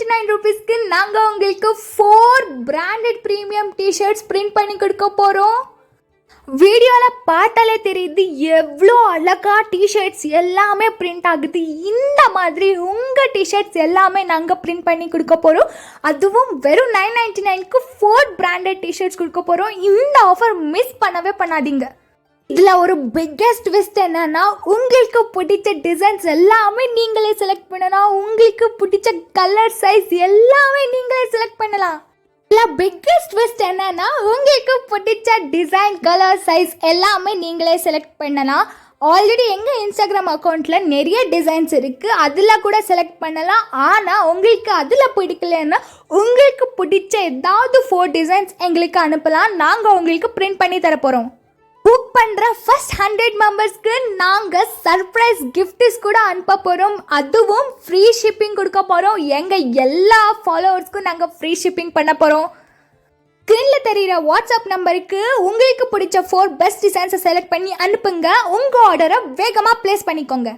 ₹999 நாங்கள் உங்களுக்கு 4 branded premium T-shirts print பண்ணி கொடுக்க போகிறோம். வீடியோவில் பார்த்தாலே தெரியுது எவ்வளோ அழகா டிஷர்ட்ஸ் எல்லாமே பிரிண்ட் ஆகுது. இந்த மாதிரி உங்கள் டிஷர்ட்ஸ் எல்லாமே நாங்கள் பிரிண்ட் பண்ணி கொடுக்க போகிறோம். அதுவும் வெறும் $999க்கு 4 பிராண்டட் டிஷர்ட்ஸ் கொடுக்க போகிறோம். இந்த ஆஃபர் மிஸ் பண்ணவே பண்ணாதீங்க. இதில் ஒரு பிக்கெஸ்ட் ட்விஸ்ட் என்னன்னா, உங்களுக்கு பிடிச்ச டிசைன்ஸ் எல்லாமே நீங்களே செலக்ட் பண்ணலாம். உங்களுக்கு பிடிச்ச கலர் சைஸ் எல்லாமே நீங்களே செலக்ட் பண்ணலாம். இதில் பிக்கெஸ்ட் ட்விஸ்ட் என்னன்னா, உங்களுக்கு பிடிச்ச டிசைன் கலர் சைஸ் எல்லாமே நீங்களே செலக்ட் பண்ணலாம். ஆல்ரெடி எங்கள் இன்ஸ்டாகிராம் அக்கௌண்ட்டில் நிறைய டிசைன்ஸ் இருக்குது, அதில் கூட செலக்ட் பண்ணலாம். ஆனால் உங்களுக்கு அதில் பிடிக்கலன்னா உங்களுக்கு பிடிச்ச ஏதாவது 4 டிசைன்ஸ் எங்களுக்கு அனுப்பலாம். நாங்கள் உங்களுக்கு பிரிண்ட் பண்ணி தர போகிறோம். புக் பண்ணுற ஃபர்ஸ்ட் 100 மெம்பர்ஸ்க்கு நாங்கள் சர்ப்ரைஸ் கிஃப்ட்ஸ் கூட அனுப்ப போகிறோம். அதுவும் ஃப்ரீ ஷிப்பிங் கொடுக்க போகிறோம். எங்கள் எல்லா ஃபாலோவர்ஸ்க்கும் நாங்கள் ஃப்ரீ ஷிப்பிங் பண்ண போகிறோம். ஸ்க்ரீனில் தெரிகிற வாட்ஸ்அப் நம்பருக்கு உங்களுக்கு பிடிச்ச 4 பெஸ்ட் டிசைன்ஸை செலக்ட் பண்ணி அனுப்புங்க. உங்கள் ஆர்டரை வேகமாக ப்ளேஸ் பண்ணிக்கோங்க.